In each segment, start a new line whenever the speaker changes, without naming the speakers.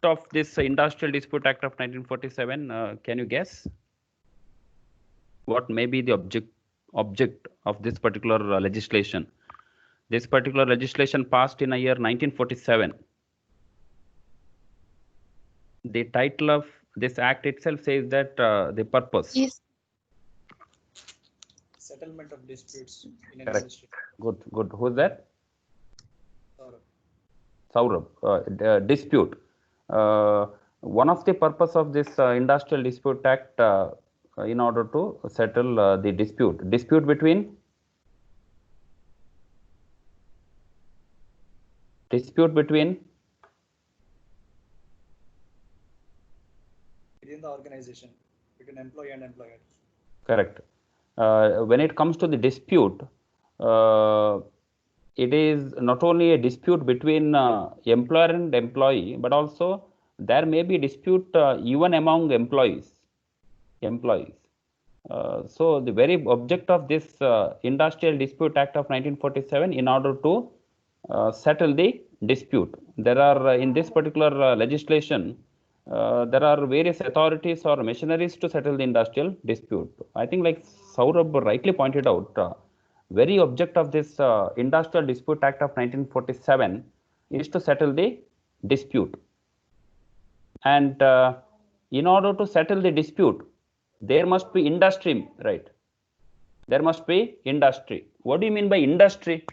of this Industrial Dispute Act of 1947? Can you guess? What may be the object of this particular legislation? This particular legislation passed in the year 1947. The title of this act itself says that the purpose.
Yes.
Settlement of disputes in an
Correct.
industry.
Good. Who's that?
Saurabh.
Saurabh. Dispute. One of the purpose of this Industrial Dispute Act in order to settle the dispute between
Within the organization, between employee and employer.
Correct. When it comes to the dispute, it is not only a dispute between employer and employee, but also there may be dispute even among employees. So the very object of this Industrial Dispute Act of 1947 in order to settle the dispute. There are in this particular legislation there are various authorities or machineries to settle the industrial dispute. I think like Saurabh rightly pointed out, very object of this Industrial Dispute Act of 1947 is to settle the dispute. And in order to settle the dispute, there must be industry, right? There must be industry. What do you mean by industry?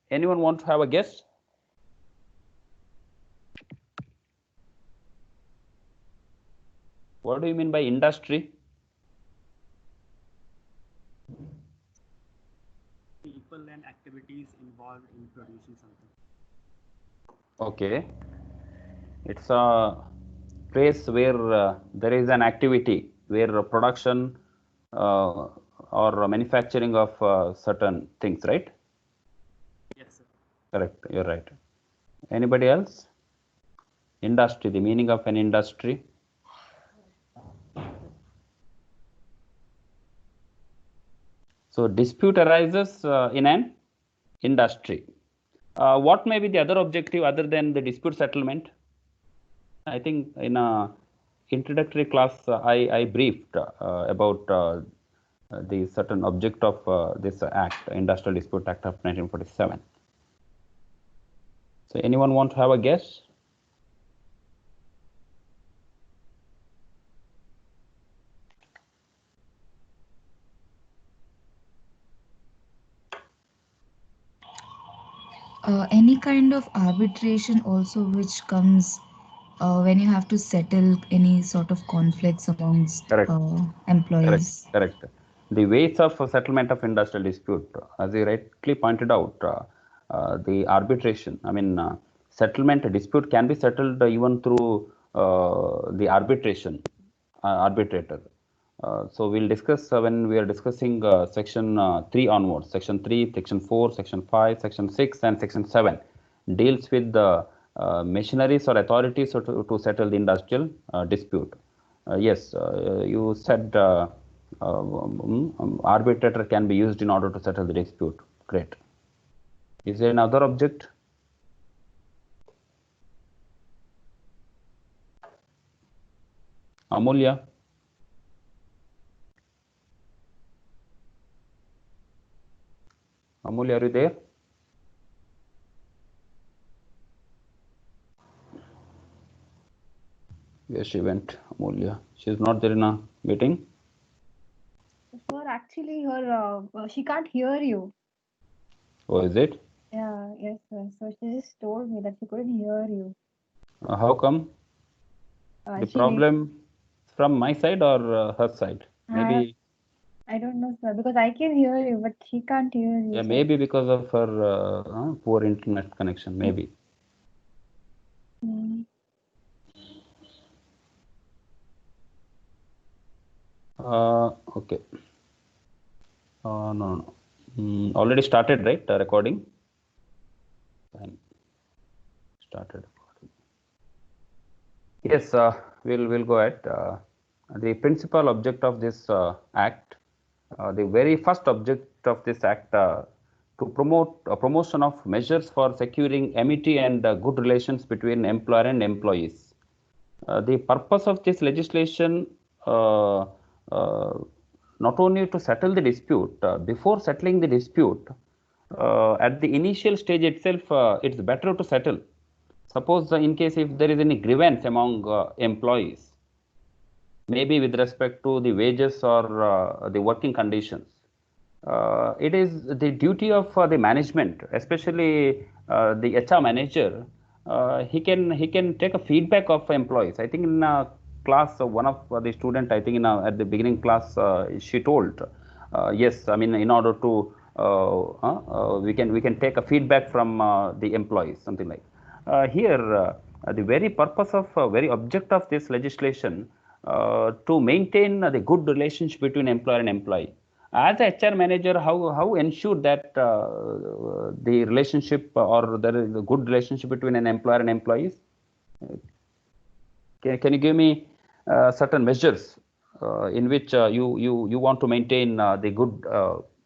Anyone want to have a guess? What do you mean by industry?
People and activities involved in producing something.
Okay. It's a place where there is an activity where production or manufacturing of certain things, right?
Yes, sir.
Correct, you're right. Anybody else? Industry, the meaning of an industry. So dispute arises in an industry. What may be the other objective other than the dispute settlement? I think in a introductory class I briefed about the certain object of this act, Industrial Dispute Act of 1947. So anyone want to have a guess?
Any kind of arbitration also which comes when you have to settle any sort of conflicts amongst employees.
Correct. The ways of settlement of industrial dispute, as you rightly pointed out, the arbitration. I mean, settlement dispute can be settled even through the arbitration, arbitrator. So we'll discuss when we are discussing section 3 onwards. Section 3, section 4, section 5, section 6, and section 7 deals with the machineries or authorities to settle the industrial dispute. Yes, you said arbitrator can be used in order to settle the dispute. Great. Is there another object? Amulya? Amulya, are you there? Where she went, Amulya? She's not there in a meeting?
Sir, actually, her she can't hear you.
Oh, is it?
Yeah, yes, sir. So she just told me that she couldn't hear you.
How come? The problem from my side or her side? Maybe.
I don't know, sir, because I can hear you, but she can't hear you.
Yeah,
sir.
maybe because of her poor internet connection, maybe.
Mm.
Okay. No. Already started, right? Recording. Fine. Started recording. Yes, we'll go ahead. The principal object of this act, the very first object of this act to to promote a promotion of measures for securing amity and good relations between employer and employees. The purpose of this legislation not only to settle the dispute, before settling the dispute, at the initial stage itself, it's better to settle. Suppose in case if there is any grievance among employees, maybe with respect to the wages or the working conditions, it is the duty of the management, especially the HR manager. He can take a feedback of employees. I think in class, one of the student, I think at the beginning class, she told, yes, I mean, in order to we can take a feedback from the employees, something like. Here, the very purpose of very object of this legislation to maintain the good relationship between employer and employee. As a HR manager, how ensure that the relationship or there is a good relationship between an employer and employees? Can you give me certain measures in which you want to maintain the good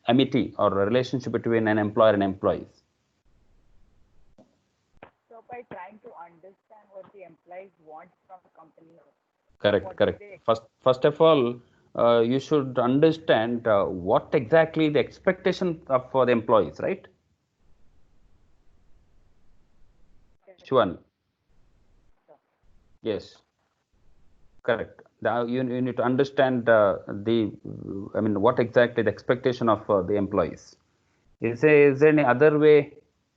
amity or relationship between an employer and employees?
So by trying to understand what the employees want from the company.
Correct. First of all, you should understand what exactly the expectation of for the employees, right? Shwan. Yes. Correct. You need to understand what exactly the expectation of the employees. Is there any other way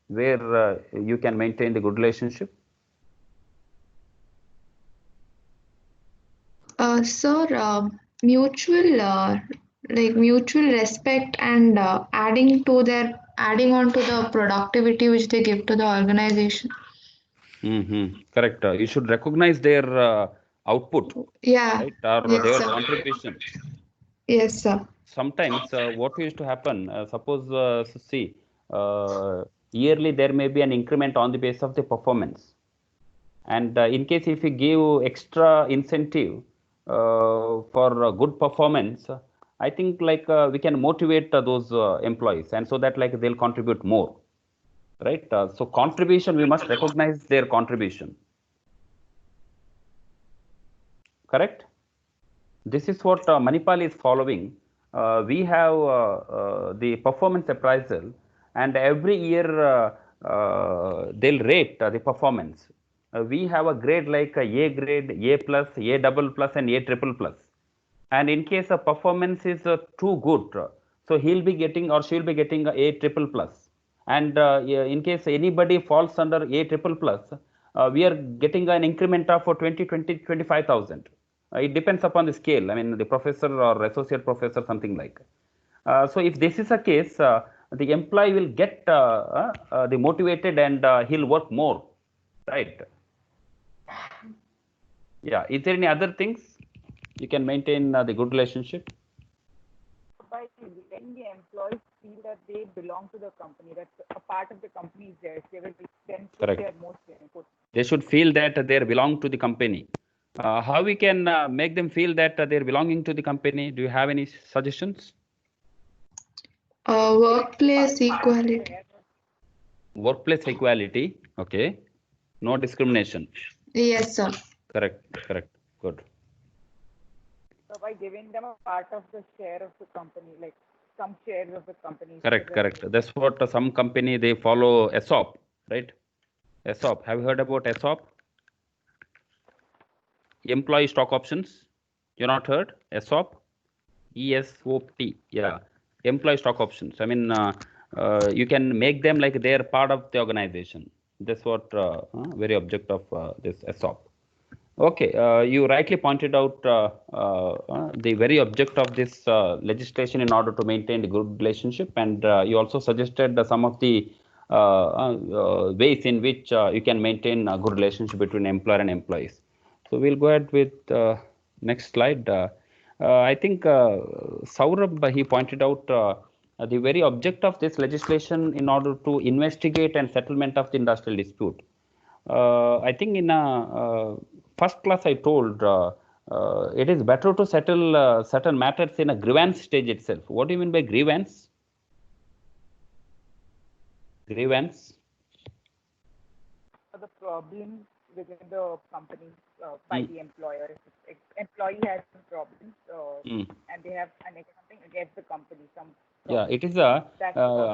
where you can maintain the good relationship?
Sir, mutual respect and adding on to the productivity which they give to the organization.
Correct. You should recognize their output.
Yeah.
Right? Or
Yes,
their
sir.
contribution.
Yes, sir.
Sometimes what used to happen, suppose yearly there may be an increment on the basis of the performance. And in case if we give extra incentive for good performance, I think like we can motivate those employees, and so that like they'll contribute more, right? So contribution, we must recognize their contribution. Correct? This is what Manipal is following. We have the performance appraisal, and every year they'll rate the performance. We have a grade like A grade, A plus, A double plus, and A triple plus. And in case the performance is too good, so he'll be getting or she'll be getting A triple plus. And in case anybody falls under A triple plus, we are getting an increment of 25,000. It depends upon the scale. I mean, the professor or associate professor, something like. So if this is a case, the employee will get the motivated and he'll work more, right? Yeah. Is there any other things you can maintain the good relationship?
By letting the employees feel that they belong to the company, that a part of the company is theirs, they will then put
Correct.
their most input.
They should feel that they belong to the company. How we can make them feel that they're belonging to the company? Do you have any suggestions?
Workplace equality.
Workplace equality. Okay. No discrimination.
Yes, sir.
Correct. Good.
So by giving them a part of the share of the company, like some shares of the company.
Correct. That's what some company they follow ESOP, right? ESOP. Have you heard about ESOP? Employee stock options. You not heard? ESOP? ESOP. Yeah. Employee stock options. I mean, you can make them like they're part of the organization. That's what very object of this ESOP. Okay, you rightly pointed out the very object of this legislation in order to maintain the good relationship, and you also suggested some of the ways in which you can maintain a good relationship between employer and employees. So we'll go ahead with next slide. I think Saurabh, he pointed out the very object of this legislation in order to investigate and settlement of the industrial dispute. I think in first class I told it is better to settle certain matters in a grievance stage itself. What do you mean by grievance? Grievance.
For the problems within the company by the employer. If employee has some problems and they have something against the company, some
Yeah,
problem.
it is a.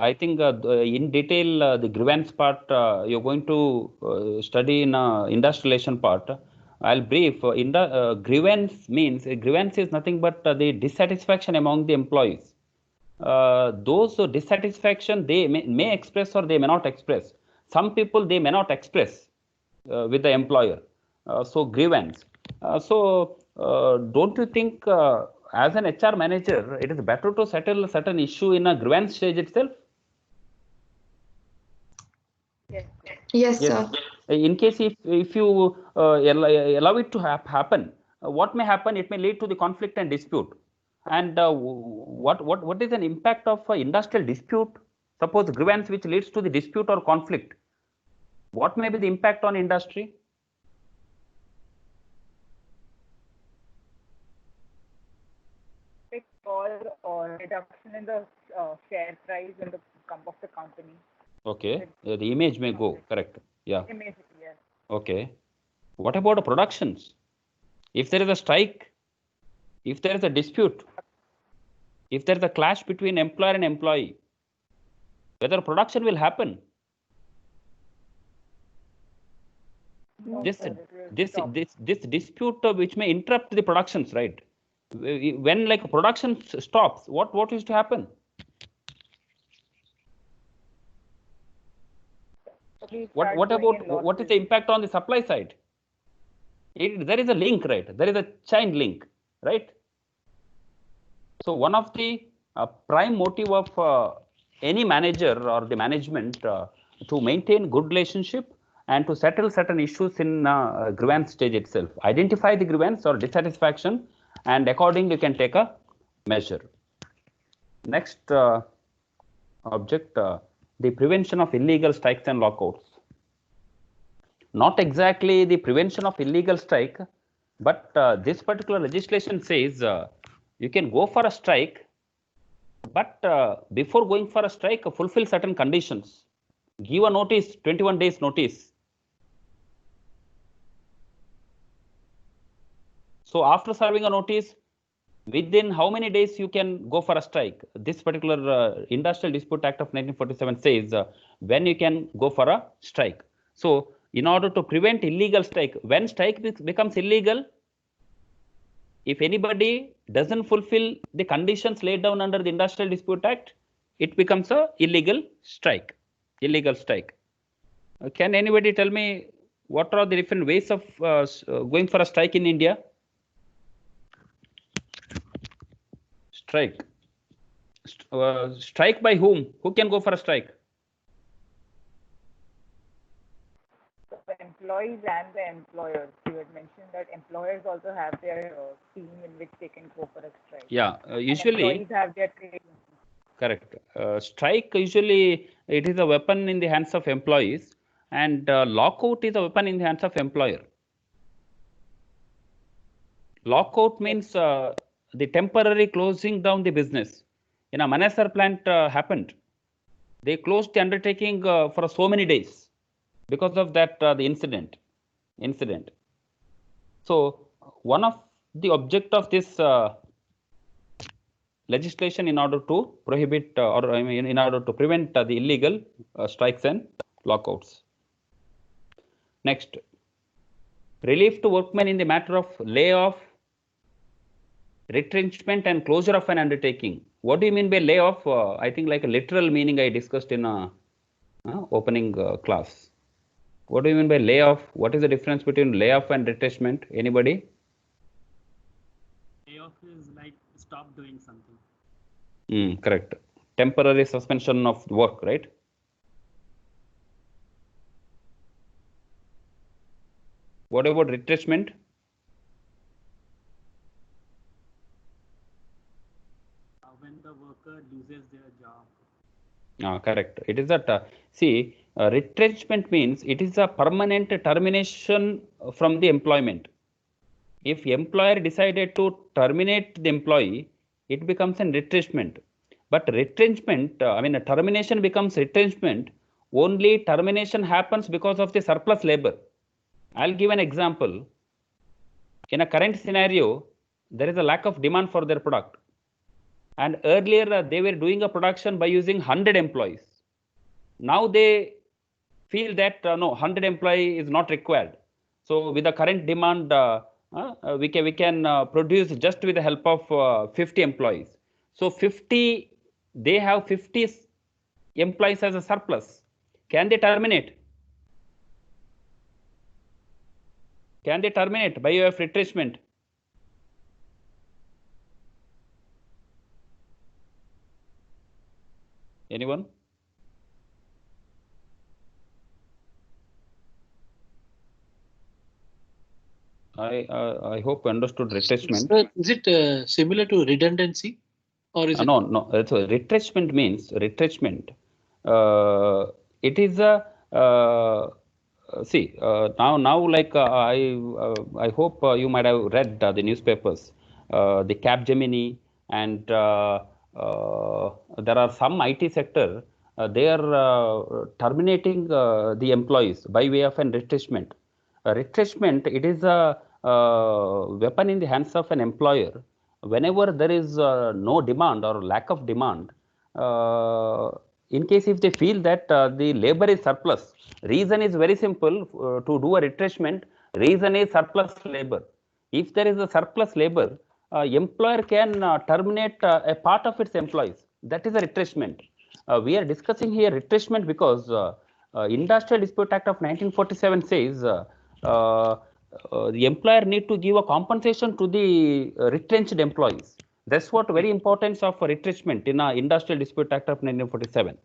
I think in detail the grievance part you're going to study in industrial relation part. I'll brief. Grievance means grievance is nothing but the dissatisfaction among the employees. Those dissatisfaction they may express or they may not express. Some people they may not express with the employer. So grievance. Don't you think as an HR manager, it is better to settle a certain issue in a grievance stage itself?
Yes.
Yes,
Yes.
sir.
In case if you allow it to happen, what may happen? It may lead to the conflict and dispute. And what is an impact of industrial dispute? Suppose grievance which leads to the dispute or conflict. What may be the impact on industry?
Or reduction in the share price in the of the company.
Okay, the image may go, correct. Yeah.
Image, yes.
Okay. What about the productions? If there is a strike, if there is a dispute, if there is a clash between employer and employee, whether production will happen?
No,
This
sir, it will
this dispute which may interrupt the productions, right? When like production stops, what is to happen? What is the impact on the supply side? There is a link, right? There is a chain link, right? So one of the prime motive of any manager or the management to maintain good relationship and to settle certain issues in grievance stage itself. Identify the grievance or dissatisfaction, and accordingly you can take a measure. Next object, the prevention of illegal strikes and lockouts. Not exactly the prevention of illegal strike, but this particular legislation says you can go for a strike, but before going for a strike, fulfill certain conditions. Give a notice, 21 days notice. So after serving a notice, within how many days you can go for a strike? This particular Industrial Dispute Act of 1947 says when you can go for a strike. So in order to prevent illegal strike, when strike becomes illegal, if anybody doesn't fulfill the conditions laid down under the Industrial Dispute Act, it becomes a illegal strike. Illegal strike. Can anybody tell me what are the different ways of going for a strike in India? Strike. Strike by whom? Who can go for a strike?
The employees and the employers. You had mentioned that employers also have their team in which they can go for a strike.
Yeah, usually.
And employees have their trade.
Correct. Strike usually it is a weapon in the hands of employees, and lockout is a weapon in the hands of employer. Lockout means the temporary closing down the business. In a Manesar plant happened. They closed the undertaking for so many days because of that the incident. So one of the object of this legislation in order to prohibit or in order to prevent the illegal strikes and lockouts. Next, relief to workmen in the matter of layoff, retrenchment and closure of an undertaking. What do you mean by layoff? I think like a literal meaning I discussed in a opening class. What do you mean by layoff? What is the difference between layoff and retrenchment? Anybody?
Layoff is like stop doing something.
Correct. Temporary suspension of work, right? What about retrenchment?
When the worker loses their job.
Correct. It is that, see, retrenchment means it is a permanent termination from the employment. If employer decided to terminate the employee, it becomes a retrenchment. But retrenchment, a termination becomes retrenchment only termination happens because of the surplus labor. I'll give an example. In a current scenario, there is a lack of demand for their product. And earlier, they were doing a production by using 100 employees. Now they feel that no, 100 employee is not required. So with the current demand, we can produce just with the help of 50 employees. So 50, they have 50 employees as a surplus. Can they terminate? Can they terminate by way of retrenchment? Anyone? I hope you understood retrenchment.
Sir, is it similar to redundancy, or is it?
No. So retrenchment means retrenchment. It is a see now like I hope you might have read the newspapers, the Capgemini, and there are some IT sector. They are terminating the employees by way of an retrenchment. Retrenchment, it is a weapon in the hands of an employer. Whenever there is no demand or lack of demand, in case if they feel that the labor is surplus, reason is very simple. To do a retrenchment, reason is surplus labor. If there is a surplus labor, employer can terminate a part of its employees. That is a retrenchment. We are discussing here retrenchment because Industrial Dispute Act of 1947 says the employer need to give a compensation to the retrenched employees. That's what very importance of retrenchment in Industrial Dispute Act of 1947.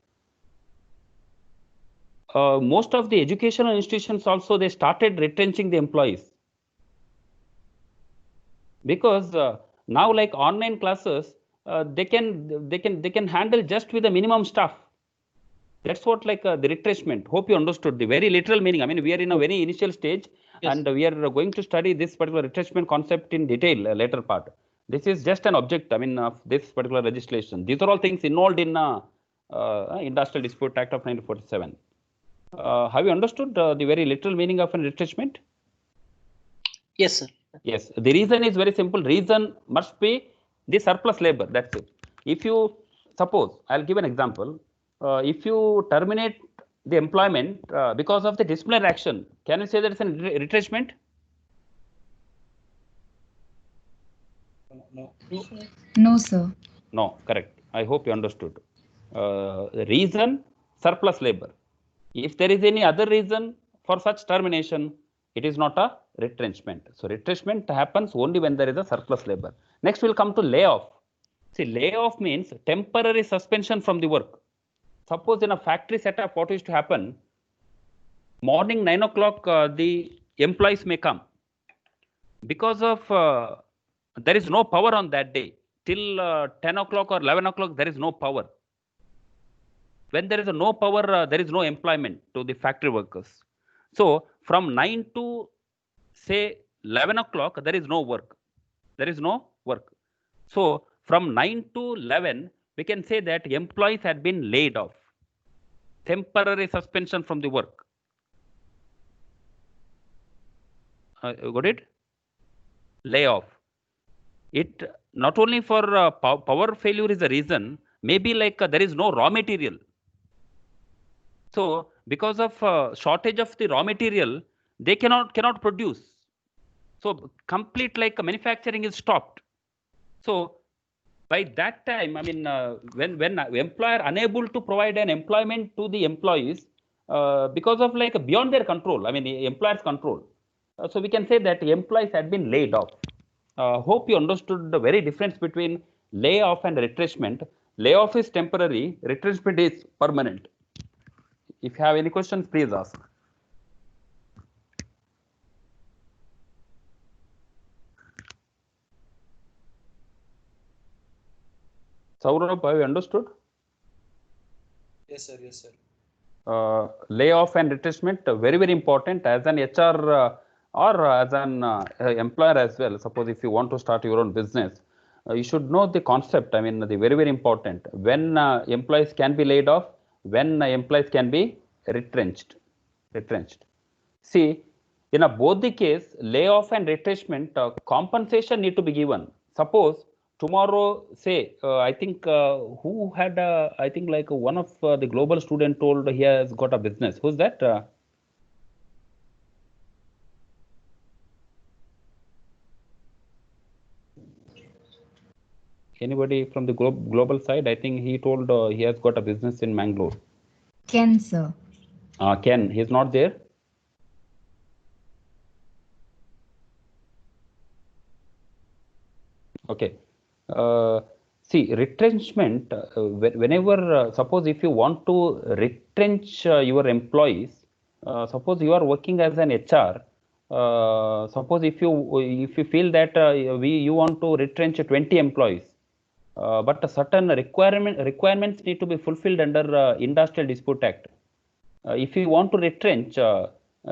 Most of the educational institutions also, they started retrenching the employees, because now like online classes, they can handle just with the minimum staff. That's what like the retrenchment. Hope you understood the very literal meaning. I mean, we are in a very initial stage, yes, and we are going to study this particular retrenchment concept in detail later part. This is just an object, I mean, of this particular legislation. These are all things involved in Industrial Dispute Act of 1947. Have you understood the very literal meaning of a retrenchment?
Yes, sir.
Yes. The reason is very simple. Reason must be the surplus labor. That's it. If you suppose, I'll give an example. If you terminate the employment because of the disciplinary action, can you say that it's a retrenchment?
No.
No, sir.
No, correct. I hope you understood. The reason, surplus labor. If there is any other reason for such termination, it is not a retrenchment. So retrenchment happens only when there is a surplus labor. Next, we'll come to layoff. See, layoff means temporary suspension from the work. Suppose in a factory setup, what is to happen? Morning 9 o'clock, the employees may come. Because of there is no power on that day. Till 10 o'clock or 11 o'clock, there is no power. When there is no power, there is no employment to the factory workers. So from 9 to say 11 o'clock, there is no work. There is no work. So from 9 to 11, we can say that employees had been laid off. Temporary suspension from the work. Got it? Layoff. It not only for power failure is the reason, maybe like there is no raw material. So because of shortage of the raw material, they cannot produce. So complete like manufacturing is stopped. So by that time, I mean, when employer unable to provide an employment to the employees because of like beyond their control, I mean the employer's control. So we can say that the employees had been laid off. Hope you understood the very difference between layoff and retrenchment. Layoff is temporary, retrenchment is permanent. If you have any questions, please ask. Saurabh, have you understood?
Yes, sir. Yes, sir.
Layoff and retrenchment, very, very important as an HR or as an employer as well. Suppose if you want to start your own business, you should know the concept. I mean, the very, very important. When employees can be laid off, when employees can be retrenched. See, in both the case, layoff and retrenchment, compensation need to be given. Suppose tomorrow, say, I think who had, I think like one of the global student told he has got a business. Who's that? Anybody from the global side? I think he told he has got a business in Mangalore.
Ken, sir.
Ken, he's not there. Okay. See, retrenchment, whenever, suppose if you want to retrench your employees, suppose you are working as an HR, suppose if you feel that you want to retrench 20 employees, but a certain requirements need to be fulfilled under Industrial Dispute Act. If you want to retrench,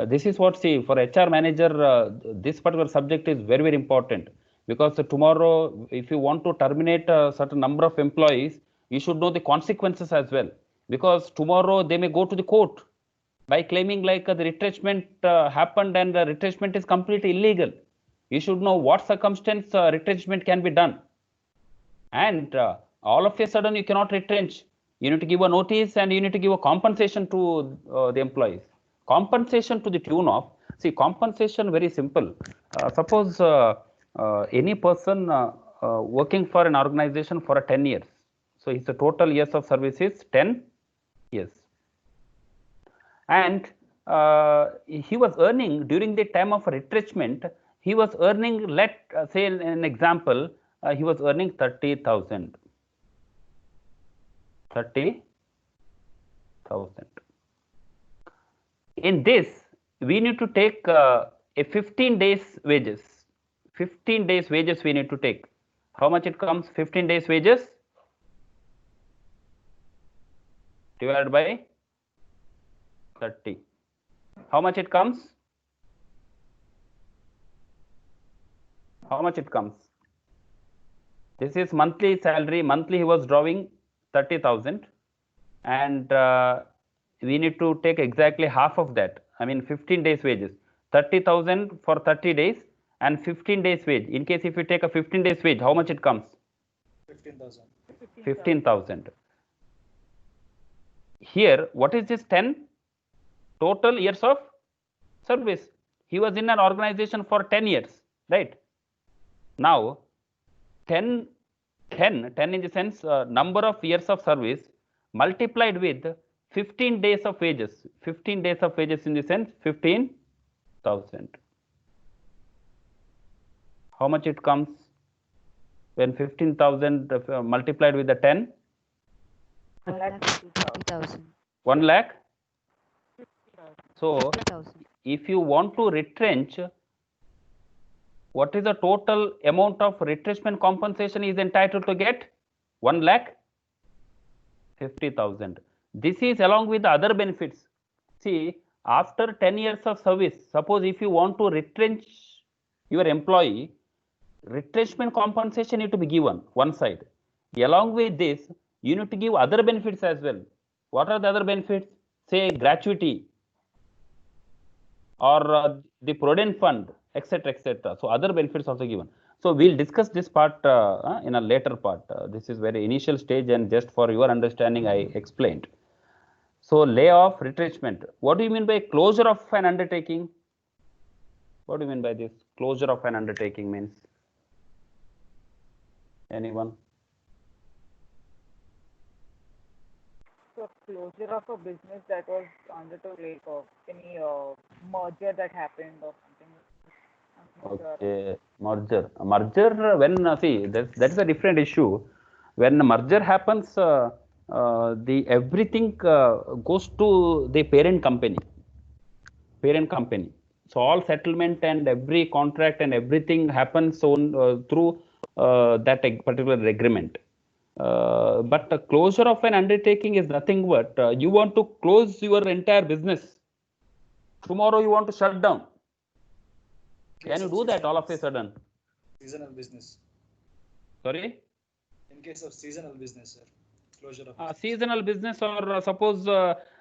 this is what, see, for HR manager, this particular subject is very, very important. Because tomorrow, if you want to terminate a certain number of employees, you should know the consequences as well. Because tomorrow they may go to the court by claiming like the retrenchment happened and the retrenchment is completely illegal. You should know what circumstance retrenchment can be done. And all of a sudden you cannot retrench. You need to give a notice and you need to give a compensation to the employees. Compensation to the tune of, see, compensation very simple. Suppose any person working for an organization for 10 years. So his total years of service is 10 years. And he was earning during the time of retrenchment, he was earning, let say an example, he was earning 30,000. 30,000. In this, we need to take a 15 days wages. 15 days wages we need to take. How much it comes? 15 days wages divided by 30. How much it comes? How much it comes? This is monthly salary. Monthly he was drawing 30,000, and we need to take exactly half of that. I mean 15 days wages. 30,000 for 30 days and 15 days wage. In case if you take a 15 days wage, how much it comes?
15,000.
15,000. Here, what is this 10? Total years of service. He was in an organization for 10 years, right? Now, 10 in the sense number of years of service multiplied with 15 days of wages. 15 days of wages in the sense 15,000. How much it comes when 15,000 multiplied with the 10?
1,50,000.
1 lakh. So, if you want to retrench, what is the total amount of retrenchment compensation is entitled to get? 1,50,000. This is along with the other benefits. See, after 10 years of service, suppose if you want to retrench your employee, retrenchment compensation need to be given one side. Along with this, you need to give other benefits as well. What are the other benefits? Say gratuity or the Provident Fund, etc., etc. So other benefits also given. So we'll discuss this part in a later part. This is very initial stage, and just for your understanding, I explained. So layoff, retrenchment. What do you mean by closure of an undertaking? What do you mean by this? Closure of an undertaking means? Anyone?
So closure of a business that was undertook, like any merger that happened or something.
Okay, merger. Merger, when see that is a different issue. When a merger happens, the everything goes to the parent company. So all settlement and every contract and everything happens on through that particular agreement. But the closure of an undertaking is nothing but you want to close your entire business. Tomorrow you want to shut down. Can you do that all of a sudden?
Seasonal business.
Sorry?
In case of seasonal business, sir. Closure of
Seasonal business, or suppose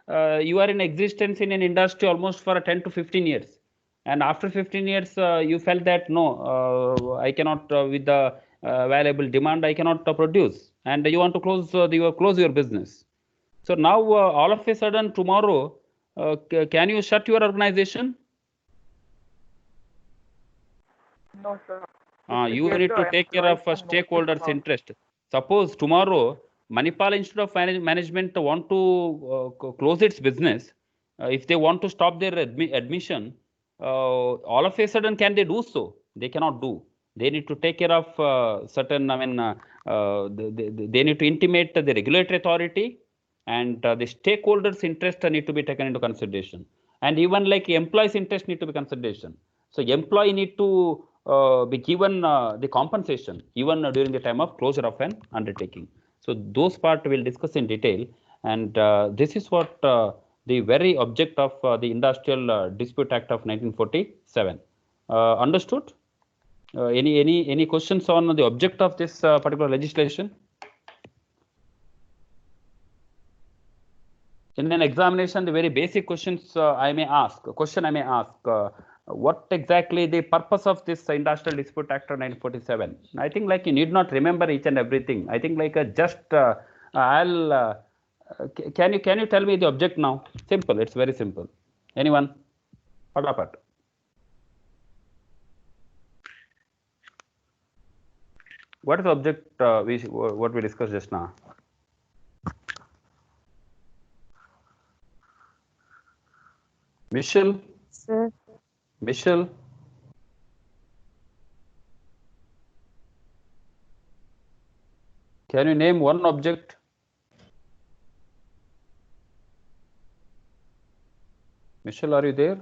you are in existence in an industry almost for 10 to 15 years. And after 15 years, you felt that no, I cannot, with the valuable demand, I cannot produce. And you want to close, close your business. So now, all of a sudden, tomorrow, can you shut your organization?
No, sir.
You need to take care of stakeholders' interest. Suppose tomorrow, Manipal Institute of Management want to close its business. If they want to stop their admission, all of a sudden, can they do so? They cannot do. They need to take care of certain, I mean, they need to intimate the regulatory authority, and the stakeholders' interest need to be taken into consideration. And even like employees' interest need to be consideration. So employee need to be given the compensation even during the time of closure of an undertaking. So those part we'll discuss in detail, and this is what the very object of the Industrial Dispute Act of 1947. Understood? Any questions on the object of this particular legislation? In an examination, the very basic questions I may ask, what exactly the purpose of this Industrial Dispute Act of 1947? I think like you need not remember each and everything. I think like just can you tell me the object now? Simple, it's very simple. Anyone? Patapat. What is the object what we discussed just now? Michelle?
Sir.
Michelle? Can you name one object? Michelle, are you there?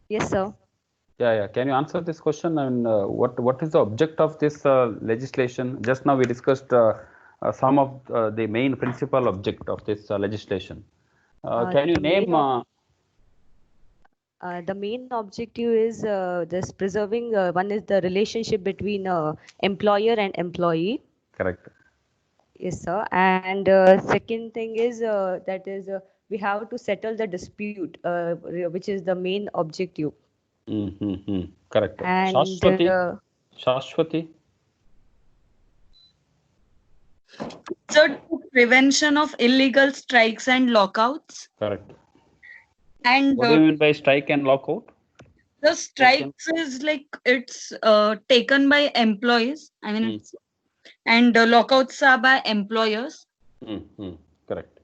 Yes, sir.
Yeah. Can you answer this question? I mean, what is the object of this legislation? Just now we discussed some of the main principal object of this legislation. Can you name?
The main objective is this preserving. One is the relationship between employer and employee.
Correct.
Yes, sir. And second thing is that is we have to settle the dispute, which is the main objective.
Correct.
And
Shashwati.
So, prevention of illegal strikes and lockouts.
Correct.
And
what do you mean by strike and lockout?
The strikes is like it's taken by employees. I mean, and lockouts are by employers.
Correct.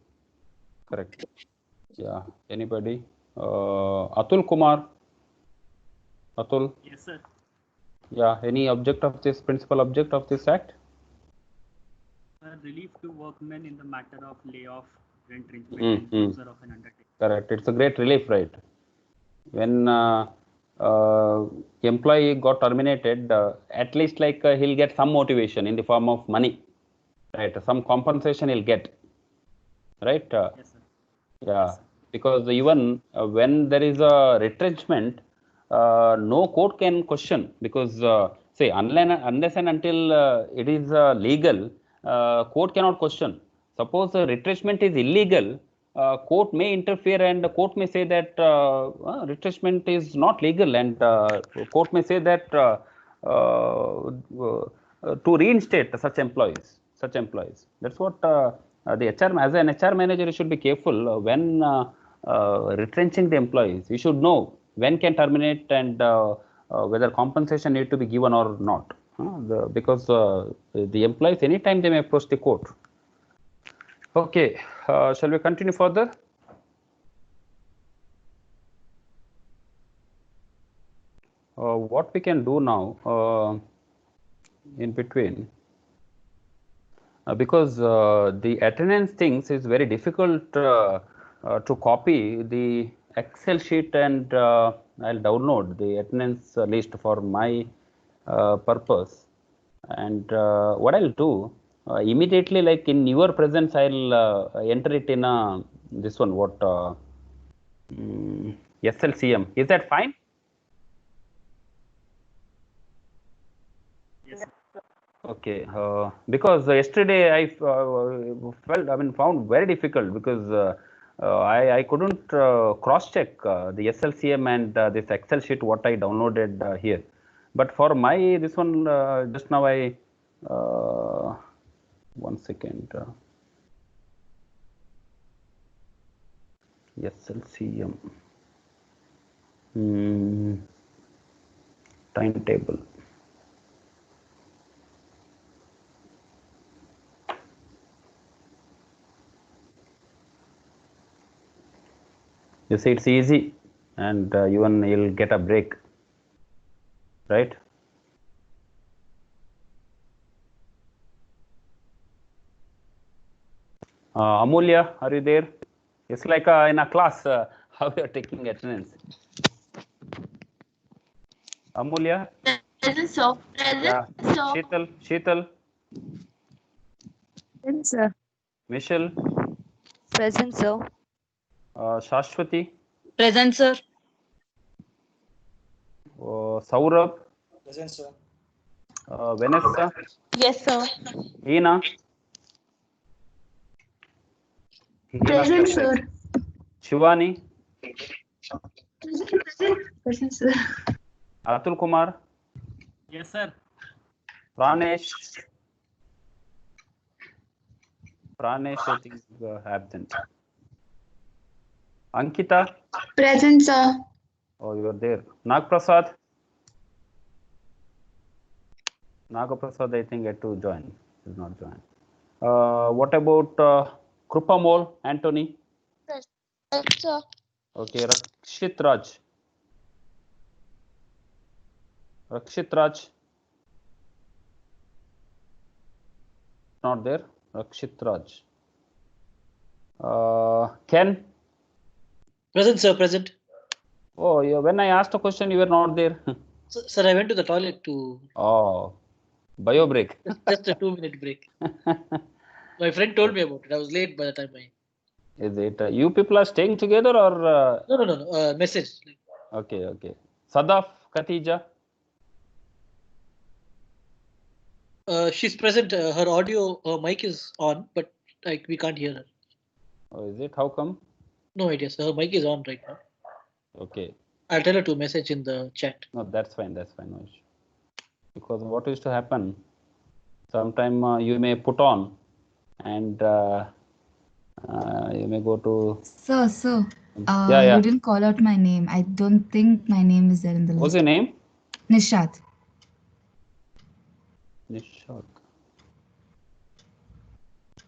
Yeah. Anybody? Atul Kumar. Atul.
Yes, sir.
Yeah. Any object of this principal object of this act?
Relief to workmen in the matter of layoff, retrenchment, and closure of an undertaking.
Correct. It's a great relief, right? When employee got terminated, at least like he'll get some motivation in the form of money, right? Some compensation he'll get, right?
Yes, sir.
Yeah, yes. Because even when there is a retrenchment, no court can question, because say unless and until it is legal, court cannot question. Suppose retrenchment is illegal, court may interfere, and the court may say that retrenchment is not legal, and court may say that to reinstate such employees. That's what the HR, as an HR manager, you should be careful when retrenching the employees. You should know when can terminate and whether compensation need to be given or not. Because the employees, anytime they may approach the court. Okay, shall we continue further? What we can do now in between, because the attendance things is very difficult to copy the Excel sheet, and I'll download the attendance list for my purpose. And what I'll do, immediately, like in your presence, I'll enter it in this one, what SLCM. Is that fine?
Yes.
Okay, because yesterday I found very difficult because I couldn't cross check the SLCM and this Excel sheet what I downloaded here. But for my this one just now I 1 second. SLCM timetable. You see, it's easy, and even you'll get a break, right? Amulya, are you there? It's like in a class, how you're taking attendance. Amulya?
Present, sir. Present,
Yeah.
sir.
Sheetal?
Present, sir.
Michelle?
Present, sir.
Shashwati?
Present, sir.
Saurabh?
Present, sir.
Vanessa?
Yes, sir.
Hina?
Present, sir.
Shivani?
Present, sir.
Atul Kumar?
Yes, sir.
Pranesh? Pranesh, I think absent. Ankita?
Present, sir.
Oh, you are there. Nagprasad? Nagaprasad, I think, had to join. Did not join. What about Krupamol, Anthony?
Present, sir.
Okay, Rakshit Raj. Rakshit Raj. Not there. Rakshit Raj. Ken?
Present, sir, present.
Oh, yeah, when I asked a question, you were not there.
Sir, I went to the toilet to
Oh, bio break.
just a 2-minute break. My friend told me about it. I was late by the time I.
Is it you people are staying together or?
No. Message.
Okay, okay. Sadaf, Khatija?
She's present. Her audio, her mic is on, but like we can't hear her.
Oh, is it? How come?
No idea. So her mic is on right now.
Okay.
I'll tell her to message in the chat.
No, that's fine. That's fine. No issue. Because what used to happen, sometime you may put on and you may go to.
Sir,
Yeah.
you didn't call out my name. I don't think my name is there in the list.
What's your name?
Nishat.
Nishat.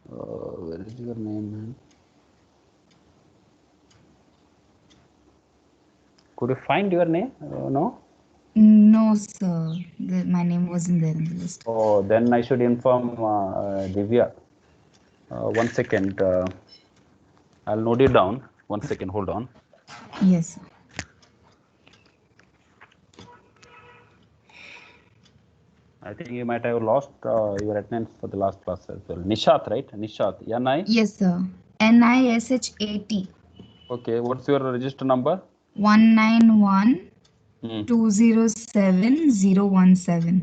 Where is your name, man? Could you find your name? No?
No, sir. My name wasn't there in the list.
Oh, then I should inform Divya. 1 second. I'll note it down. 1 second. Hold on.
Yes, sir.
I think you might have lost your attendance for the last class as well. Nishat, right? Nishat. N-I?
Yes, sir. NISHAT.
Okay. What's your register number?
191-207-017.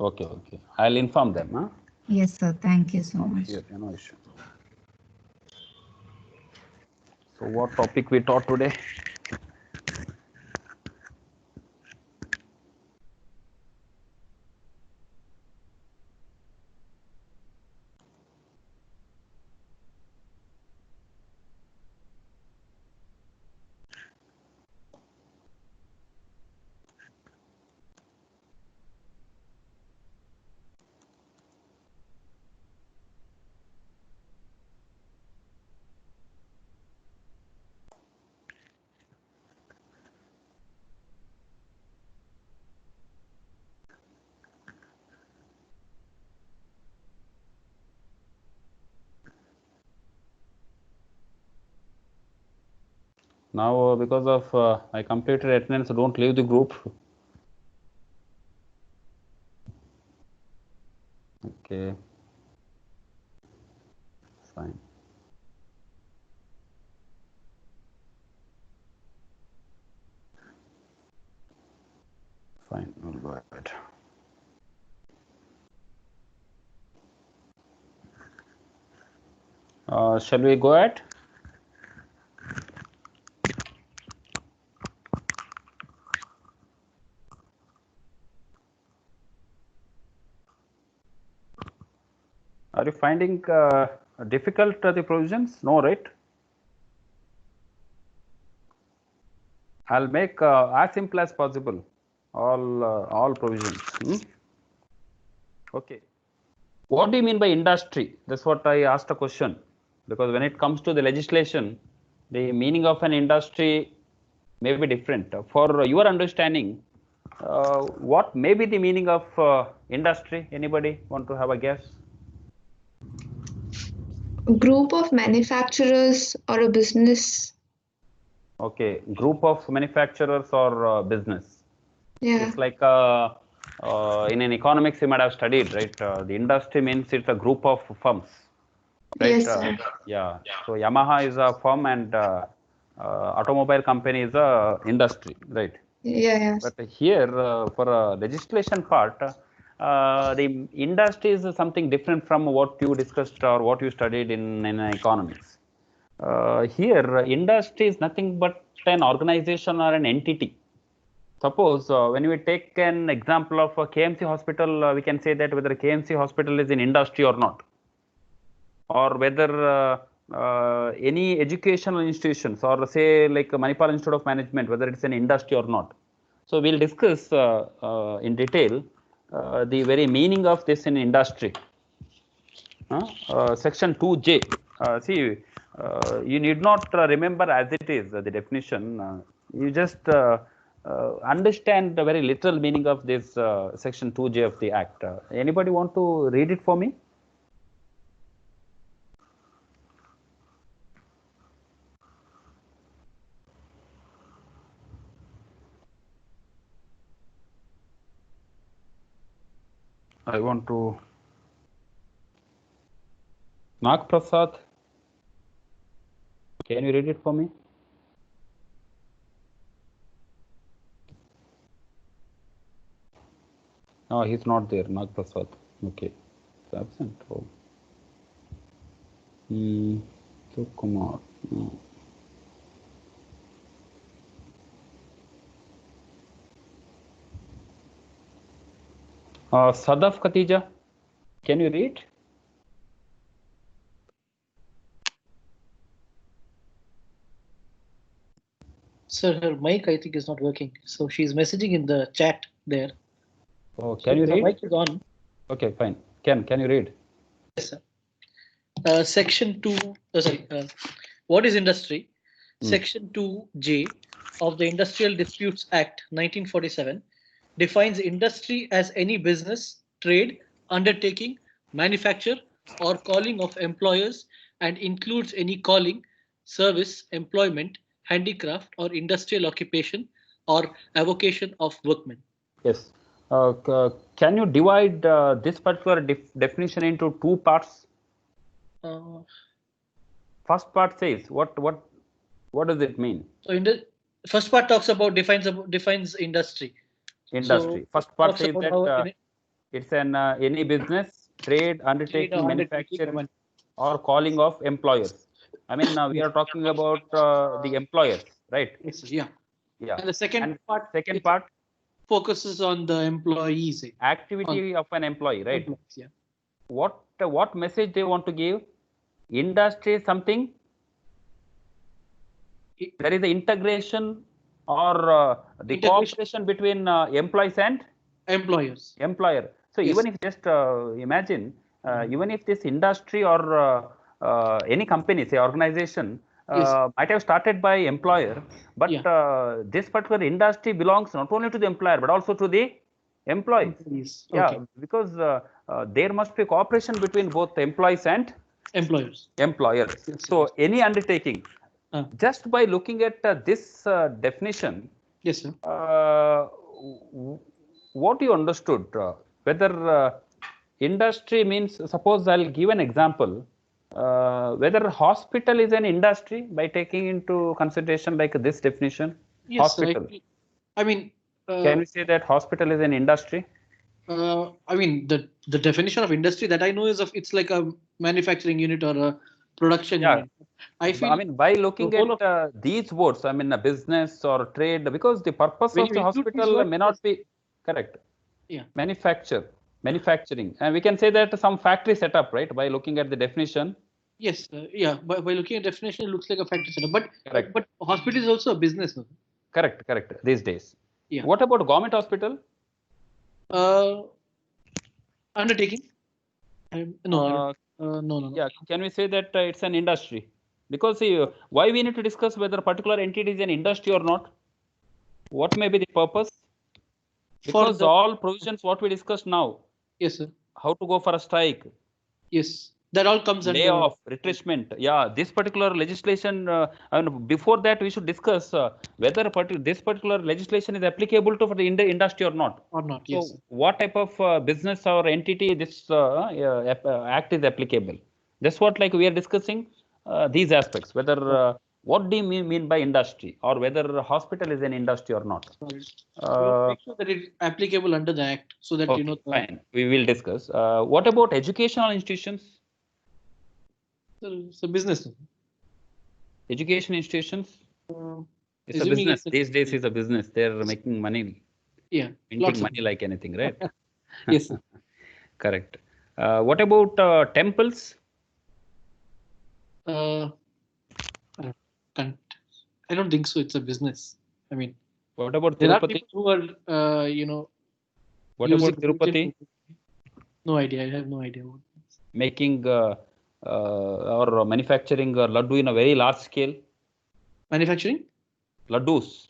Okay. I'll inform them. Huh?
Yes, sir. Thank you so much.
Here, no issue. So what topic we taught today? Now, because of I completed attendance, don't leave the group. Okay. Fine. Fine. All right. Shall we go ahead? Are you finding difficult the provisions? No, right? I'll make as simple as possible all provisions. Okay. What do you mean by industry? That's what I asked a question. Because when it comes to the legislation, the meaning of an industry may be different. For your understanding, what may be the meaning of industry? Anybody want to have a guess?
Group of manufacturers or a business.
Okay, group of manufacturers or business.
Yeah.
It's like in an economics you might have studied, right? The industry means it's a group of firms, right?
Yes, sir.
Yeah. So Yamaha is a firm and automobile company is a industry, right?
Yeah.
But here for a legislation part, the industry is something different from what you discussed or what you studied in economics. Here, industry is nothing but an organization or an entity. Suppose when we take an example of a KMC hospital, we can say that whether KMC hospital is an industry or not, or whether any educational institutions or say like Manipal Institute of Management, whether it's an industry or not. So we'll discuss in detail the very meaning of this in industry. Section 2J. See, you need not remember as it is the definition. You just understand the very literal meaning of this section 2J of the Act. Anybody want to read it for me? I want to. Nag Prasad, can you read it for me? No, he's not there. Nag Prasad. Okay, he's absent. Oh. Kumar. No. Sadaf Khatija, can you read?
Sir, her mic I think is not working. So she's messaging in the chat there.
Oh, can you read?
Her mic is on.
Okay, fine. Can you read?
Yes, sir. Section 2, what is industry? Section 2J of the Industrial Disputes Act 1947 defines industry as any business, trade, undertaking, manufacture, or calling of employers and includes any calling, service, employment, handicraft, or industrial occupation or avocation of workmen.
Yes. Can you divide this particular definition into two parts? First part says what does it mean?
So in the first part talks about defines industry.
Industry.
So
first part says that it's an any business, trade, undertaking, manufacturing, or calling of employers. I mean, we are talking about the employers, right?
Yeah. And the second
part
focuses on the employees.
Activity of an employee, right?
Yeah.
What message they want to give? Industry is something. There is the integration or the cooperation between employees and
employers.
Employer. So even if just imagine, even if this industry or any company, say organization, might have started by employer, but this particular industry belongs not only to the employer but also to the employees. Yeah, because there must be cooperation between both the employees and
employers.
So any undertaking, just by looking at this definition,
yes, sir.
What you understood, whether industry means, suppose I'll give an example, whether hospital is an industry by taking into consideration like this definition.
Yes,
hospital.
I mean,
can we say that hospital is an industry?
I mean, the definition of industry that I know is it's like a manufacturing unit or a production
Yeah.
unit. I feel
I mean, by looking
whole
at these words, I mean, a business or trade, because the purpose
when
of
you
the
include these
hospital
words,
may not be correct.
Yeah.
Manufacturing, and we can say that some factory setup, right? By looking at the definition.
Yes, yeah. By looking at definition, it looks like a factory setup. But
Correct.
but hospital is also a business. No?
Correct. These days.
Yeah.
What about government hospital?
Undertaking. No.
Yeah. Can we say that it's an industry? Because see, why we need to discuss whether a particular entity is an industry or not? What may be the purpose? Because all provisions what we discussed now.
Yes, sir.
How to go for a strike?
Yes, that all comes under
layoff, retrenchment. Yeah, this particular legislation. And before that, we should discuss whether this particular legislation is applicable to for the industry or not.
Or not.
So,
Yes.
what type of business or entity this act is applicable? That's what like we are discussing these aspects. Whether what do you mean by industry, or whether hospital is an industry or not?
Make sure that it's applicable under the act, so that you know.
Fine, we will discuss. What about educational institutions?
It's a business.
Education institutions. It's a
assuming
business.
it's
These days, it's a business. They're making money.
Yeah,
Minting money like anything, right?
Yes.
Correct. What about temples?
I don't think so. It's a business. I mean,
what about
there are
Tirupati?
people who are,
What about Tirupati?
No idea. I have no idea.
Making or manufacturing laddu in a very large scale.
Manufacturing?
Laddus.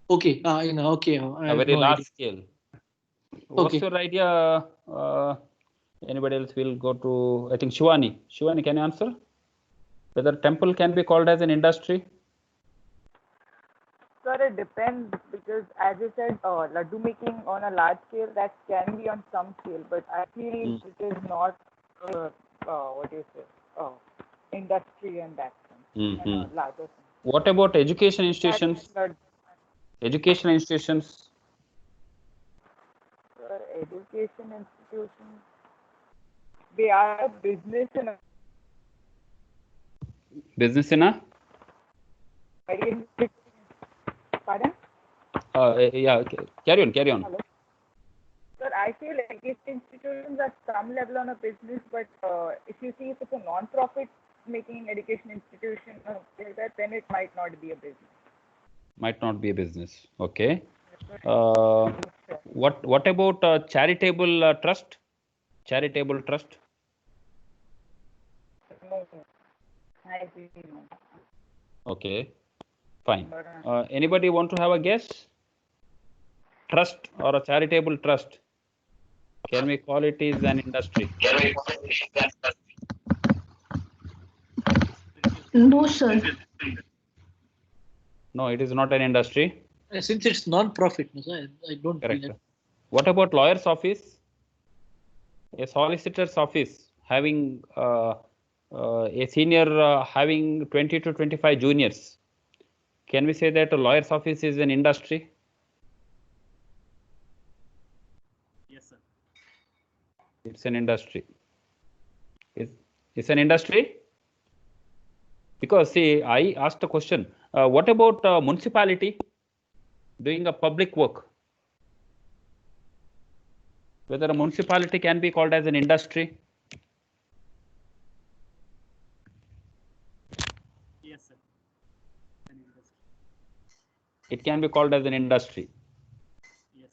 Okay. Okay.
A very large scale. What's
Okay.
your idea? Anybody else will go to, I think, Shivani. Shivani, can you answer? Whether temple can be called as an industry?
Sir, it depends, because as you said, laddu making on a large scale, that can be on some scale, but I feel it is not, what do you say, industry and that sense, and a larger sense.
What about education institutions? Education institutions.
Sir, education institutions, they are a business in a
Business in a?
Pardon?
Yeah, carry on.
Hello? Sir, I feel education institutions at some level on a business, but if you see if it's a non-profit making education institution, then it might not be a business.
Might not be a business. Okay. What about charitable trust? Charitable trust?
No. I feel no.
Okay. Fine. Anybody want to have a guess? Trust or a charitable trust? Can we call it is an industry?
No, sir.
No, it is not an industry.
Since it's non-profit, I don't.
Correct. What about lawyer's office? A solicitor's office having a senior having 20 to 25 juniors. Can we say that a lawyer's office is an industry?
Yes, sir.
It's an industry. It's an industry? Because see, I asked a question. What about municipality doing a public work? Whether a municipality can be called as an industry?
Yes, sir. An industry.
It can be called as an industry.
Yes,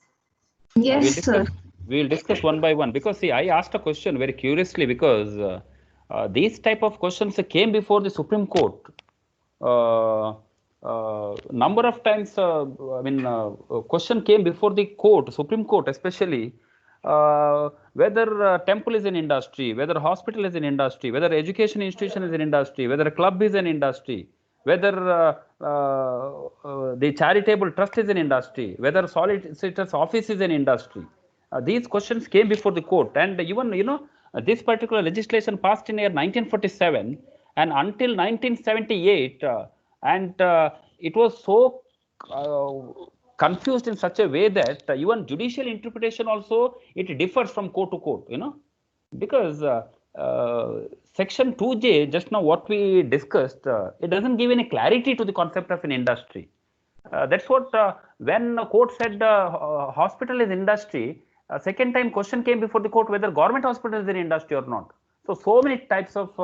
sir.
Yes, sir.
We will discuss one by one, because see, I asked a question very curiously, because these type of questions came before the Supreme Court. Number of times, question came before the court, Supreme Court especially, whether temple is an industry, whether hospital is an industry, whether education institution is an industry, whether a club is an industry, whether the charitable trust is an industry, whether solicitor's office is an industry. These questions came before the court, and even this particular legislation passed in year 1947, and until 1978, and it was so confused in such a way that even judicial interpretation also it differs from court to court, because Section 2J, just now what we discussed, it doesn't give any clarity to the concept of an industry. That's what when the court said hospital is industry, second time question came before the court whether government hospital is an industry or not. So many types of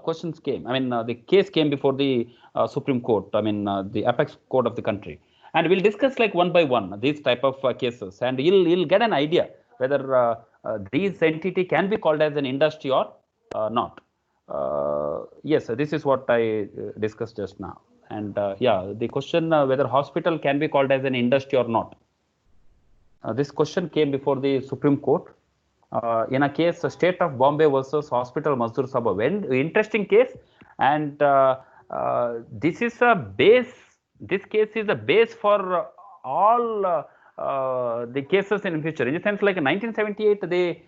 questions came. I mean, the case came before the Supreme Court. I mean, the apex court of the country, and we'll discuss like one by one these type of cases, and you'll get an idea whether these entity can be called as an industry or not. Yes, this is what I discussed just now. And yeah, the question whether hospital can be called as an industry or not. This question came before the Supreme Court in a case, State of Bombay versus Hospital Mazdoor Sabha. Very interesting case, and this is a base. This case is a base for all the cases in future. In the sense, like in 1978, they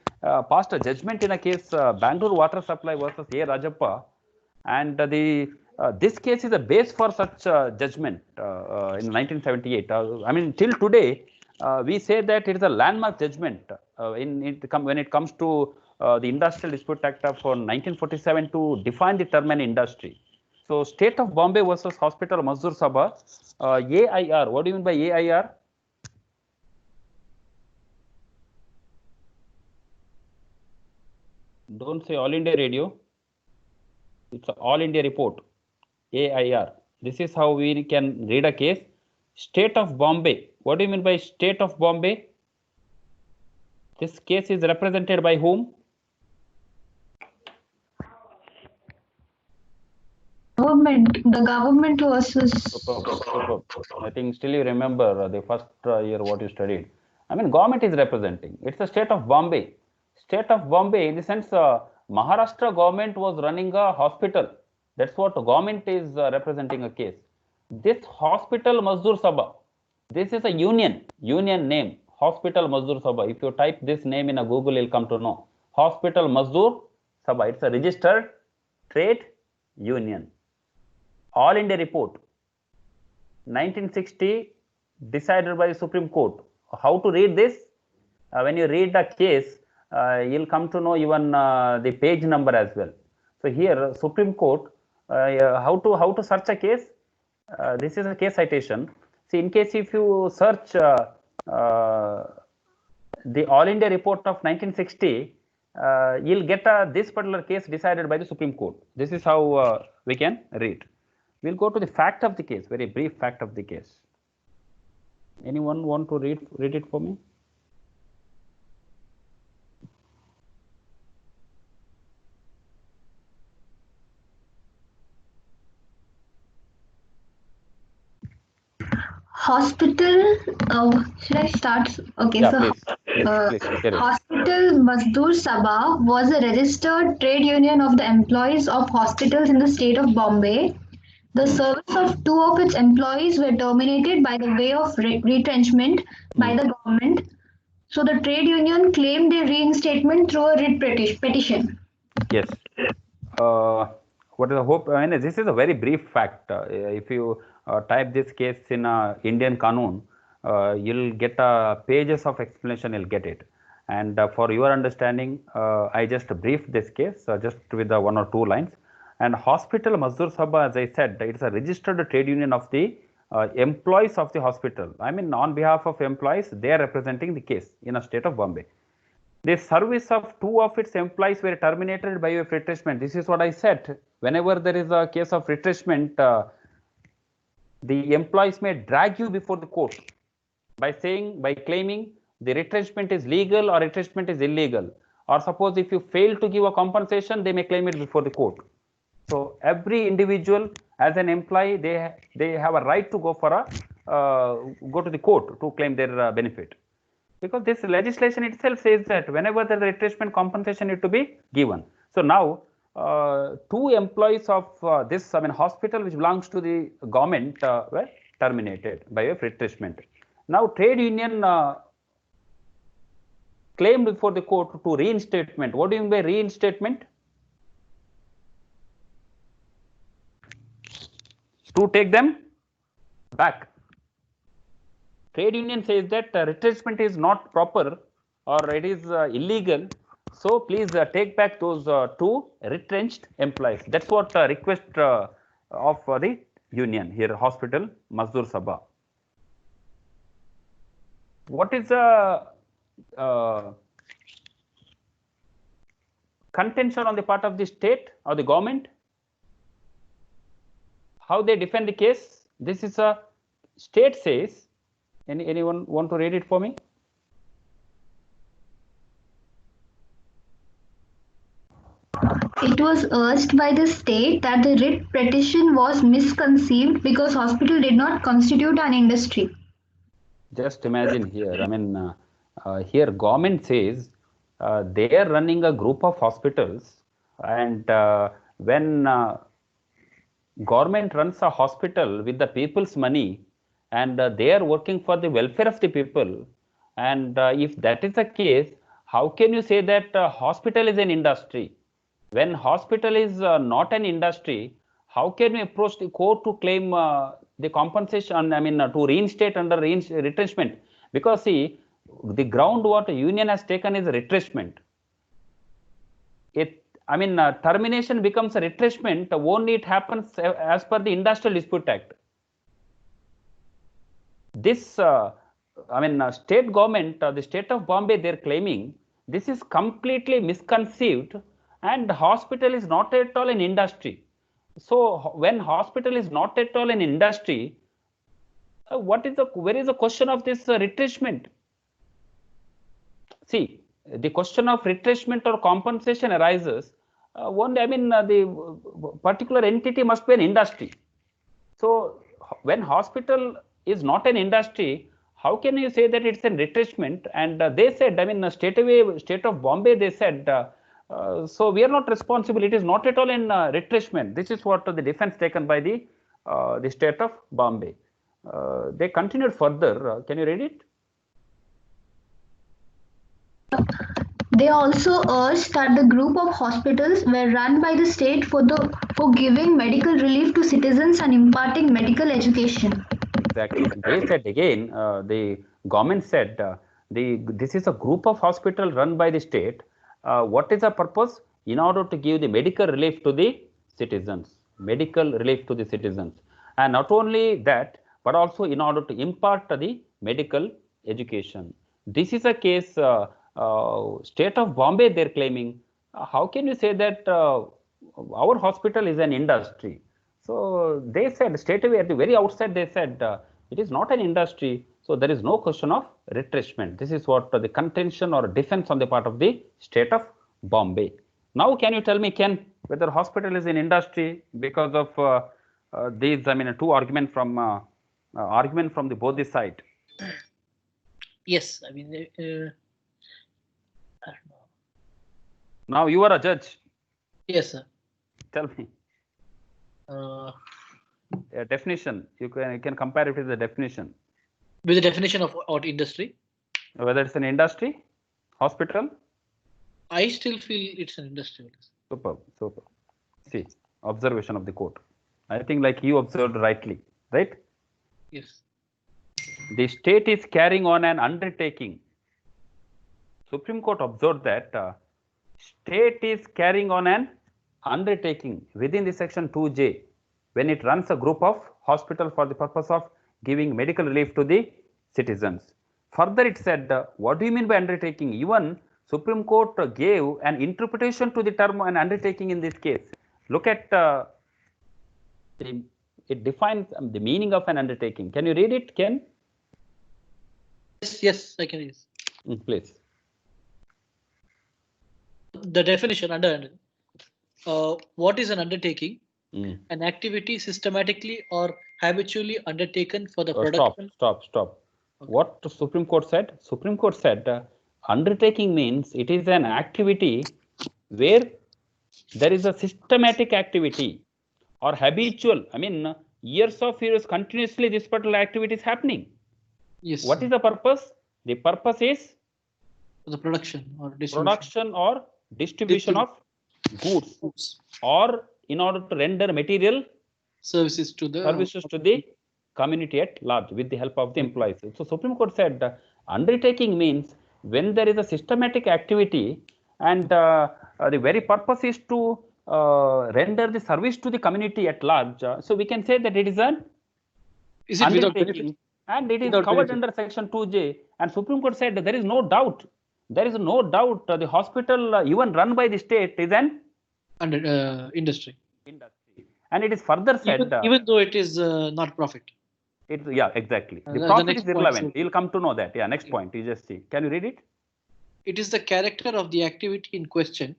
passed a judgment in a case, Bangalore Water Supply versus A. Rajappa, and this case is a base for such judgment in 1978. I mean, till today, we say that it is a landmark judgment when it comes to the Industrial Dispute Act of 1947 to define the term an industry. So, State of Bombay versus Hospital Mazdoor Sabha, AIR. What do you mean by AIR? Don't say All India Radio. It's an All India Report. AIR. This is how we can read a case. State of Bombay. What do you mean by State of Bombay? This case is represented by whom?
The government versus.
Superb. I think still you remember the first year what you studied. I mean, government is representing. It's the State of Bombay. State of Bombay, in the sense, Maharashtra government was running a hospital. That's what government is representing a case. This Hospital Mazdoor Sabha, this is a union name, Hospital Mazdoor Sabha. If you type this name in a Google, you'll come to know. Hospital Mazdoor Sabha, it's a registered trade union. All India Report, 1960, decided by the Supreme Court. How to read this? When you read the case, you'll come to know even the page number as well. So here, Supreme Court, how to search a case? This is a case citation. See, in case if you search the All India Report of 1960, you'll get this particular case decided by the Supreme Court. This is how we can read. We'll go to the fact of the case, very brief fact of the case. Anyone want to read it for me?
Hospital, should I start? Okay,
Yeah,
so
please.
Hospital Mazdoor Sabha was a registered trade union of the employees of hospitals in the state of Bombay. The service of two of its employees were terminated by the way of retrenchment by the government. So the trade union claimed their reinstatement through a writ petition.
Yes. What is the hope? I mean, this is a very brief fact. If you type this case in Indian Qanun, you'll get pages of explanation, you'll get it. And for your understanding, I just briefed this case just with the 1 or 2 lines. And Hospital Mazdoor Sabha, as I said, it's a registered trade union of the employees of the hospital. I mean, on behalf of employees, they are representing the case in a state of Bombay. The service of 2 of its employees were terminated by way of retrenchment. This is what I said. Whenever there is a case of retrenchment, the employees may drag you before the court by claiming the retrenchment is legal or retrenchment is illegal. Or suppose if you fail to give a compensation, they may claim it before the court. So every individual as an employee, they have a right to go for go to the court to claim their benefit. Because this legislation itself says that whenever there is retrenchment, compensation is to be given. So now, 2 employees of this hospital which belongs to the government were terminated by way of retrenchment. Now, trade union claimed before the court to reinstatement. What do you mean by reinstatement? To take them back. Trade union says that retrenchment is not proper or it is illegal. So please take back those two retrenched employees. That's what request of the union here, Hospital Mazdoor Sabha. What is the contention on the part of the state or the government? How they defend the case? This is a state says. Anyone want to read it for me?
It was urged by the state that the writ petition was misconceived because hospital did not constitute an industry.
Just imagine here. I mean, here government says they are running a group of hospitals, and when government runs a hospital with the people's money, and they are working for the welfare of the people, and if that is the case, how can you say that hospital is an industry? When hospital is not an industry, how can we approach the court to claim the compensation? I mean, to reinstate under retrenchment? Because see, the ground what union has taken is retrenchment. Termination becomes a retrenchment only it happens as per the Industrial Dispute Act. This, state government, the state of Bombay, they're claiming this is completely misconceived, and hospital is not at all an industry. So when hospital is not at all an industry, where is the question of this retrenchment? See, the question of retrenchment or compensation arises. The particular entity must be an industry. So when hospital is not an industry, how can you say that it's a retrenchment? And they said, state of Bombay, they said, so we are not responsible. It is not at all in retrenchment. This is what the defense taken by the state of Bombay. They continued further. Can you read it?
They also urged that the group of hospitals were run by the state for giving medical relief to citizens and imparting medical education.
Exactly. They said again, the government said this is a group of hospitals run by the state. What is the purpose? In order to give the medical relief to the citizens. Medical relief to the citizens. And not only that, but also in order to impart the medical education. This is a case, state of Bombay, they're claiming. How can you say that our hospital is an industry? So they said straight away at the very outset, they said it is not an industry. So there is no question of retrenchment. This is what the contention or defense on the part of the state of Bombay. Now, can you tell me, Ken, whether hospital is an industry because of these, two argument from the both the side?
Yes, I don't know.
Now you are a judge.
Yes, sir.
Tell me. A definition. You can compare it with the definition.
With the definition of what industry?
Whether it's an industry, hospital.
I still feel it's an industry.
Superb. See, observation of the court. I think like you observed rightly, right?
Yes.
The state is carrying on an undertaking. Supreme Court observed that state is carrying on an undertaking within the section 2J when it runs a group of hospital for the purpose of giving medical relief to the citizens. Further, it said, what do you mean by undertaking? Even Supreme Court gave an interpretation to the term an undertaking in this case. Look at it defines the meaning of an undertaking. Can you read it, Ken?
Yes, I can read it.
Please.
The definition under what is an undertaking? An activity systematically or habitually undertaken for the production.
Stop. Okay. What the Supreme Court said? Supreme Court said undertaking means it is an activity where there is a systematic activity or habitual. Years continuously this particular activity is happening.
Yes.
What is the purpose? The purpose is
the production
or distribution of goods or in order to render material
services to
the community at large with the help of the employees. So Supreme Court said undertaking means when there is a systematic activity and the very purpose is to render the service to the community at large. So we can say that it is an
without benefit?
undertaking, and it is
Without
covered
benefit.
under section 2J. And Supreme Court said that there is no doubt. There is no doubt the hospital even run by the state is an
industry.
And it is further said
Even though it is not profit.
Yeah, exactly. The
the
profit
next
is
point,
irrelevant.
so-
You'll come to know that. Yeah, next point. You just see. Can you read it?
It is the character of the activity in question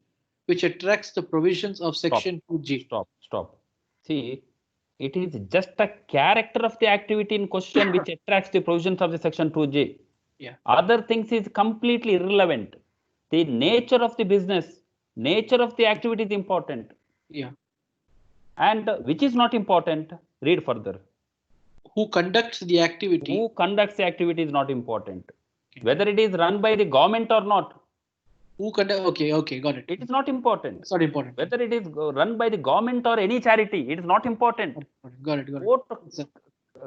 which attracts the provisions of section 2G.
Stop. See, it is just a character of the activity in question which attracts the provisions of the section 2G.
Yeah.
Other things is completely irrelevant. The nature of the business, nature of the activity is important.
Yeah.
And which is not important? Read further.
Who conducts the activity?
Who conducts the activity is not important. Whether it is run by the government or not.
Who conduct? Okay, got it.
It is not important.
It's not important.
Whether it is run by the government or any charity, it is not important.
Got it.
What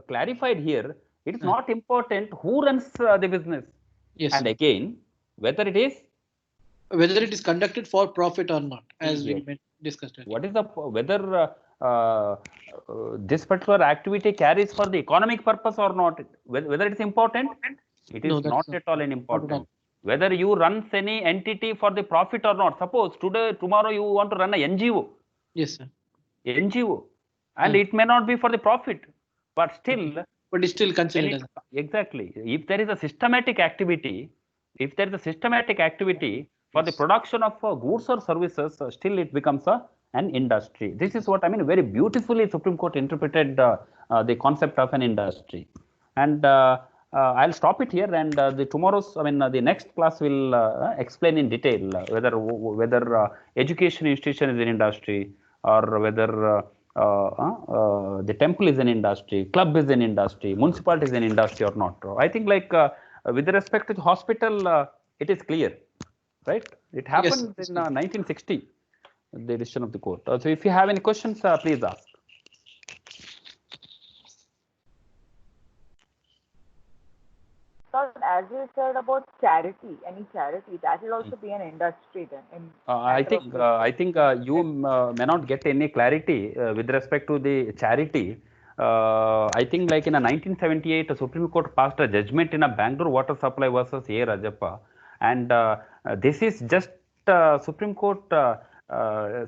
clarified here, it is not important who runs the business.
Yes.
And again, whether it is
conducted for profit or not, as we discussed earlier.
What is the whether this particular activity carries for the economic purpose or not? Whether it is important, it is not at all important. Whether you run any entity for the profit or not. Suppose tomorrow you want to run a NGO.
Yes, sir.
NGO, and it may not be for the profit, but still.
But it's still considered.
Exactly. If there is a systematic activity, for the production of goods or services, still it becomes an industry. This is what I mean. Very beautifully, Supreme Court interpreted the concept of an industry. And I'll stop it here. And the next class will explain in detail whether education institution is an industry, or whether the temple is an industry, club is an industry, municipality is an industry or not. I think with respect to the hospital, it is clear, right? It happened in 1960, the decision of the court. So if you have any questions, please ask.
So as you said about charity, any charity, that will also be an industry then.
I think you may not get any clarity with respect to the charity. I think in a 1978, the Supreme Court passed a judgment in a Bangalore water supply versus A. Rajappa, and this is just Supreme Court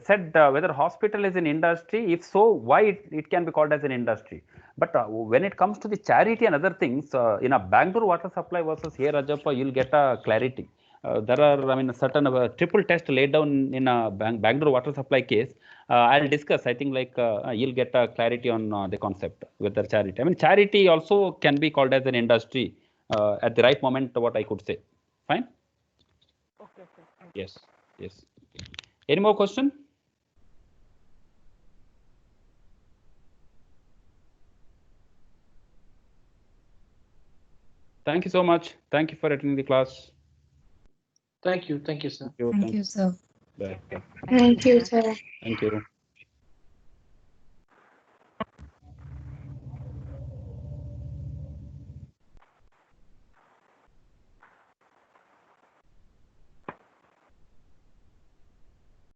said whether hospital is an industry. If so, why it can be called as an industry. But when it comes to the charity and other things, in a Bangalore water supply versus A. Rajappa, you'll get a clarity. There are, certain triple test laid down in a Bangalore water supply case. I'll discuss. I think you'll get a clarity on the concept whether charity. Charity also can be called as an industry at the right moment. What I could say. Fine.
Okay.
Yes. Any more question? Thank you so much. Thank you for attending the class.
Thank you, sir.
Thank you, sir.
Bye.
Thank you, sir.
Thank you.